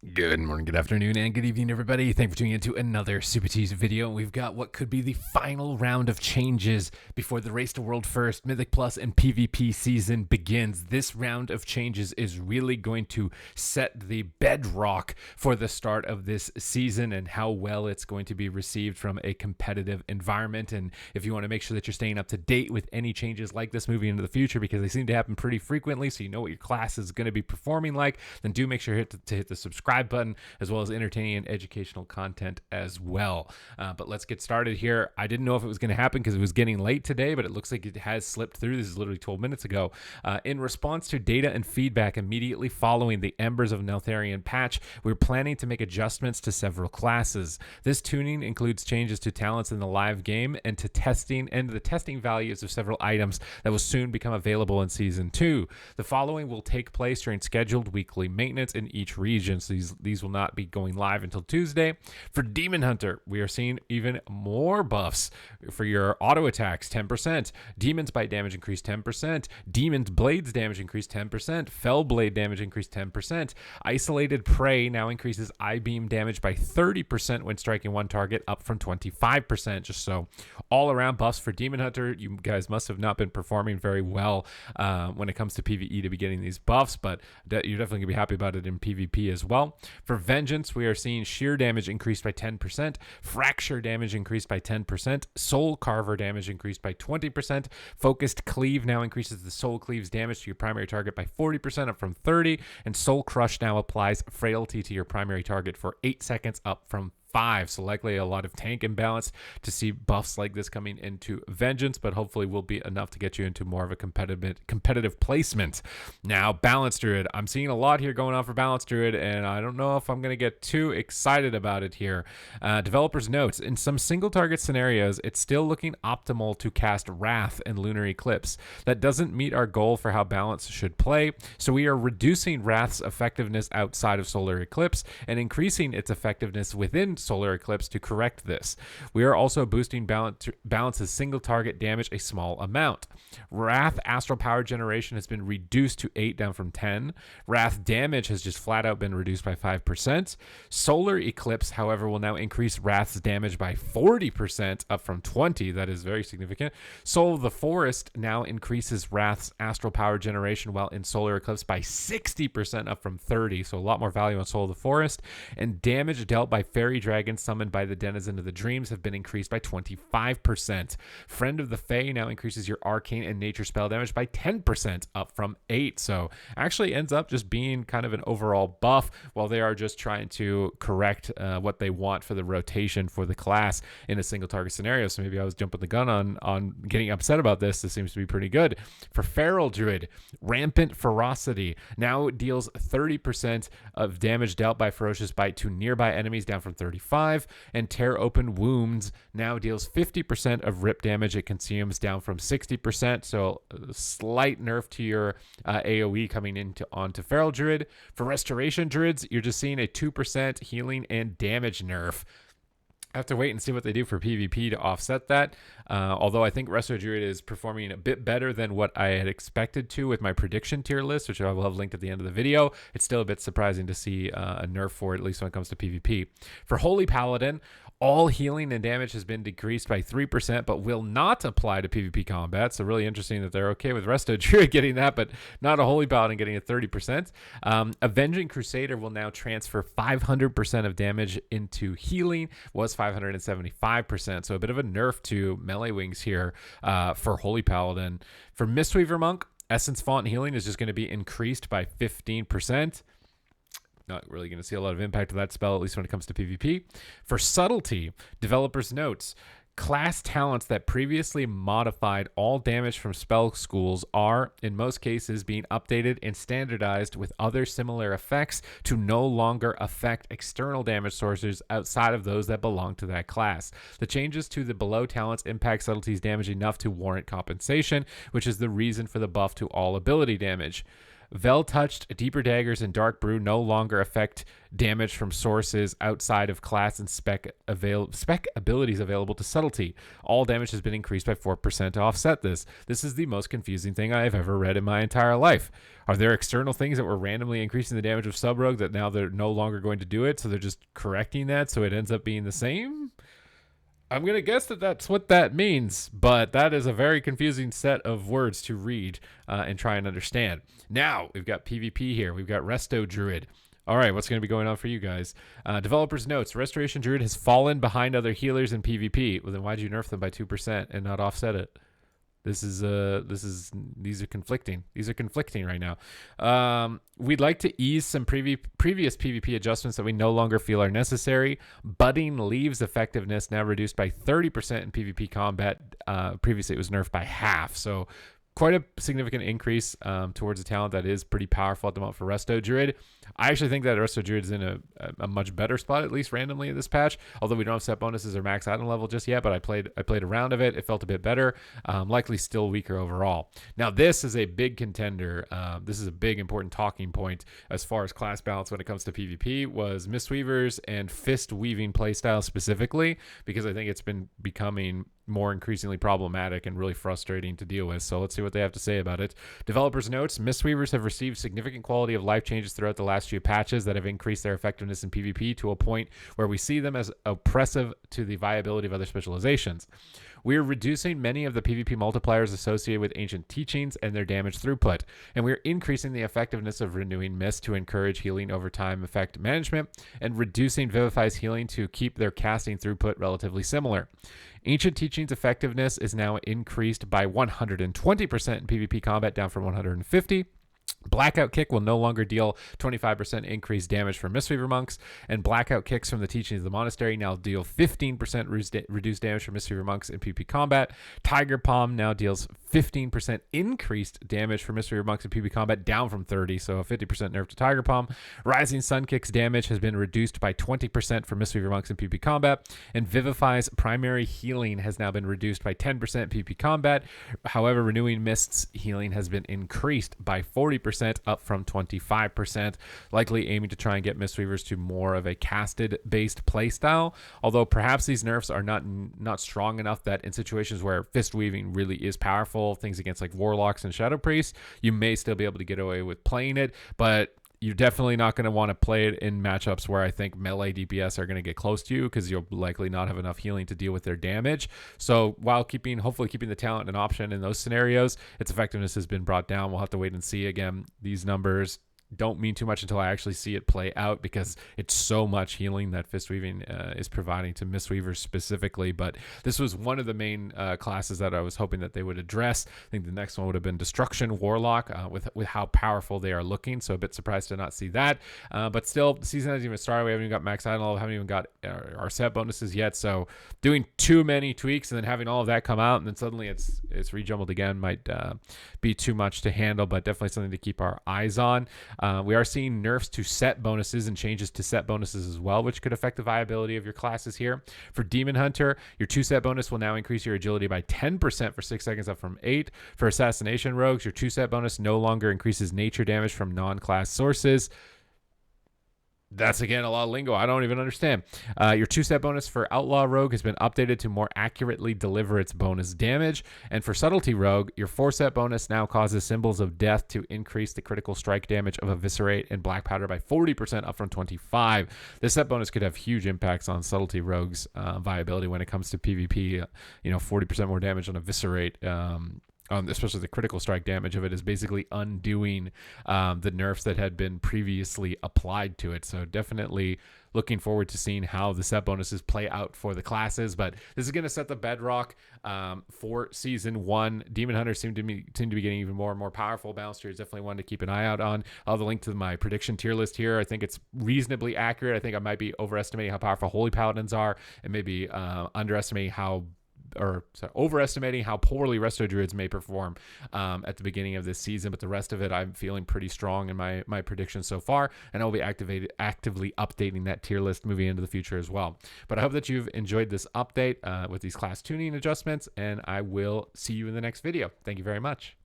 Good morning, good afternoon, and good evening, everybody. Thank you for tuning into another Supatease video. We've got what could be the final round of changes before the Race to World First, Mythic Plus, and PvP season begins. This round of changes is really going to set the bedrock for the start of this season and how well it's going to be received from a competitive environment. And if you want to make sure that you're staying up to date with any changes like this moving into the future, because they seem to happen pretty frequently, so you know what your class is going to be performing like, then do make sure to hit the subscribe button, as well as entertaining and educational content as well. But let's get started here. I didn't know if it was going to happen because it was getting late today, but it looks like it has slipped through. This is literally 12 minutes ago. In response to data and feedback immediately following the Embers of Neltharion patch, we're planning to make adjustments to several classes. This tuning includes changes to talents in the live game and to testing and the testing values of several items that will soon become available in Season 2. The following will take place during scheduled weekly maintenance in each region, so these will not be going live until Tuesday. For Demon Hunter, we are seeing even more buffs for your auto attacks, 10%. Demons bite damage increased 10%. Demons blades damage increased 10%. Fell blade damage increased 10%. Isolated prey now increases eye beam damage by 30% when striking one target, up from 25%. Just so all around buffs for Demon Hunter. You guys must have not been performing very well when it comes to PvE to be getting these buffs, but you're definitely gonna be happy about it in PvP as well. For Vengeance, we are seeing sheer damage increased by 10%, fracture damage increased by 10%, soul carver damage increased by 20%, focused cleave now increases the soul cleave's damage to your primary target by 40%, up from 30%, and soul crush now applies frailty to your primary target for 8 seconds, up from 5. So likely a lot of tank imbalance to see buffs like this coming into Vengeance, but hopefully will be enough to get you into more of a competitive placement. Now, Balance Druid. I'm seeing a lot here going on for Balance Druid, and I don't know if I'm going to get too excited about it here. Developers notes, in some single target scenarios, it's still looking optimal to cast Wrath and Lunar Eclipse. That doesn't meet our goal for how Balance should play, so we are reducing Wrath's effectiveness outside of Solar Eclipse and increasing its effectiveness within Solar Eclipse to correct this. We are also boosting Balance's single target damage a small amount. Wrath Astral Power Generation has been reduced to 8, down from 10. Wrath damage has just flat out been reduced by 5%. Solar Eclipse, however, will now increase Wrath's damage by 40%, up from 20. That is very significant. Soul of the Forest now increases Wrath's Astral Power Generation while in Solar Eclipse by 60%, up from 30. So a lot more value on Soul of the Forest. And damage dealt by Fairy Dragons summoned by the Denizen of the Dreams have been increased by 25%. Friend of the Fae now increases your arcane and nature spell damage by 10%, up from 8. So actually ends up just being kind of an overall buff, while they are just trying to correct what they want for the rotation for the class in a single target scenario. So maybe I was jumping the gun on getting upset about this. This seems to be pretty good. For Feral Druid, Rampant Ferocity now deals 30% of damage dealt by Ferocious Bite to nearby enemies, down from 35, and Tear Open Wounds now deals 50% of rip damage it consumes, down from 60%. So a slight nerf to your AoE coming onto Feral Druid. For Restoration Druids, you're just seeing a 2% healing and damage nerf. I have to wait and see what they do for PvP to offset that. Although I think Resto Druid is performing a bit better than what I had expected to with my prediction tier list, which I will have linked at the end of the video. It's still a bit surprising to see a nerf for it, at least when it comes to PvP. For Holy Paladin, all healing and damage has been decreased by 3%, but will not apply to PvP combat. So really interesting that they're okay with Resto Druid getting that, but not a Holy Paladin getting a 30%. Avenging Crusader will now transfer 500% of damage into healing, was 575%. So a bit of a nerf to melee wings here for Holy Paladin. For Mistweaver Monk, Essence Font Healing is just going to be increased by 15%. Not really going to see a lot of impact of that spell, at least when it comes to PvP. For Subtlety, developers notes, class talents that previously modified all damage from spell schools are, in most cases, being updated and standardized with other similar effects to no longer affect external damage sources outside of those that belong to that class. The changes to the below talents impact Subtlety's damage enough to warrant compensation, which is the reason for the buff to all ability damage. Vel touched, deeper daggers, and dark brew no longer affect damage from sources outside of class and spec abilities available to subtlety. All damage has been increased by 4% to offset this. This is the most confusing thing I have ever read in my entire life. Are there external things that were randomly increasing the damage of Sub Rogue that now they're no longer going to do it, so they're just correcting that so it ends up being the same? I'm going to guess that that's what that means, but that is a very confusing set of words to read and try and understand. Now, we've got PvP here. We've got Resto Druid. All right, what's going to be going on for you guys? Developers notes, Restoration Druid has fallen behind other healers in PvP. Well, then why'd you nerf them by 2% and not offset it? These are conflicting. These are conflicting right now. We'd like to ease some previous PvP adjustments that we no longer feel are necessary. Budding leaves effectiveness now reduced by 30% in PvP combat. Previously, it was nerfed by half. So quite a significant increase towards a talent that is pretty powerful at the moment for Resto Druid. I actually think that Resto Druid is in a much better spot, at least randomly in this patch. Although we don't have set bonuses or max item level just yet, but I played a round of it. It felt a bit better. Likely still weaker overall. Now this is a big contender. This is a big important talking point as far as class balance when it comes to PvP was Mistweavers and Fist Weaving playstyle specifically, because I think it's been becoming more increasingly problematic and really frustrating to deal with. So let's see what they have to say about it. Developers notes, Mistweavers have received significant quality of life changes throughout the last few patches that have increased their effectiveness in PvP to a point where we see them as oppressive to the viability of other specializations. We are reducing many of the PvP multipliers associated with ancient teachings and their damage throughput, and we are increasing the effectiveness of Renewing Mist to encourage healing over time effect management, and reducing Vivify's healing to keep their casting throughput relatively similar. Ancient Teachings effectiveness is now increased by 120% in PvP combat, down from 150%. Blackout Kick will no longer deal 25% increased damage for Mistweaver monks, and Blackout Kicks from the Teachings of the Monastery now deal 15% reduced damage for Mistweaver monks in PvP combat. Tiger Palm now deals 15% increased damage for Mistweaver monks in PvP combat, down from 30, so a 50% nerf to Tiger Palm. Rising Sun Kick's damage has been reduced by 20% for Mistweaver monks in PvP combat, and Vivify's primary healing has now been reduced by 10% in PvP combat. However, Renewing Mist's healing has been increased by 40%, up from 25%, likely aiming to try and get Mistweavers to more of a casted based playstyle, although perhaps these nerfs are not strong enough that in situations where fist weaving really is powerful, things against like warlocks and shadow priests, you may still be able to get away with playing it, but you're definitely not going to want to play it in matchups where I think melee DPS are going to get close to you, because you'll likely not have enough healing to deal with their damage. So while hopefully keeping the talent an option in those scenarios, its effectiveness has been brought down. We'll have to wait and see. Again, these numbers don't mean too much until I actually see it play out, because it's so much healing that Fist Weaving is providing to Mistweavers specifically. But this was one of the main classes that I was hoping that they would address. I think the next one would have been Destruction Warlock, with how powerful they are looking, so a bit surprised to not see that. But still, the season hasn't even started. We haven't even got max item level, haven't even got our set bonuses yet, so doing too many tweaks and then having all of that come out and then suddenly it's rejumbled again might be too much to handle, but definitely something to keep our eyes on. We are seeing nerfs to set bonuses and changes to set bonuses as well, which could affect the viability of your classes here. For Demon Hunter, your 2-set bonus will now increase your agility by 10% for 6 seconds, up from 8. For Assassination Rogues, your 2-set bonus no longer increases nature damage from non-class sources. That's, again, a lot of lingo I don't even understand. Your 2-set bonus for Outlaw Rogue has been updated to more accurately deliver its bonus damage. And for Subtlety Rogue, your 4-set bonus now causes Symbols of Death to increase the critical strike damage of Eviscerate and Black Powder by 40%, up from 25%. This set bonus could have huge impacts on Subtlety Rogue's viability when it comes to PvP. 40% more damage on Eviscerate. Especially the critical strike damage of it is basically undoing the nerfs that had been previously applied to it. So definitely looking forward to seeing how the set bonuses play out for the classes. But this is going to set the bedrock for Season 1. Demon Hunters seem to be getting even more and more powerful. Balance tier is definitely one to keep an eye out on. I'll have a link to my prediction tier list here. I think it's reasonably accurate. I think I might be overestimating how powerful Holy Paladins are, and maybe underestimating overestimating how poorly Resto Druids may perform at the beginning of this season. But the rest of it, I'm feeling pretty strong in my predictions so far, and I'll be actively updating that tier list moving into the future as well. But I hope that you've enjoyed this update with these class tuning adjustments, and I will see you in the next video. Thank you very much.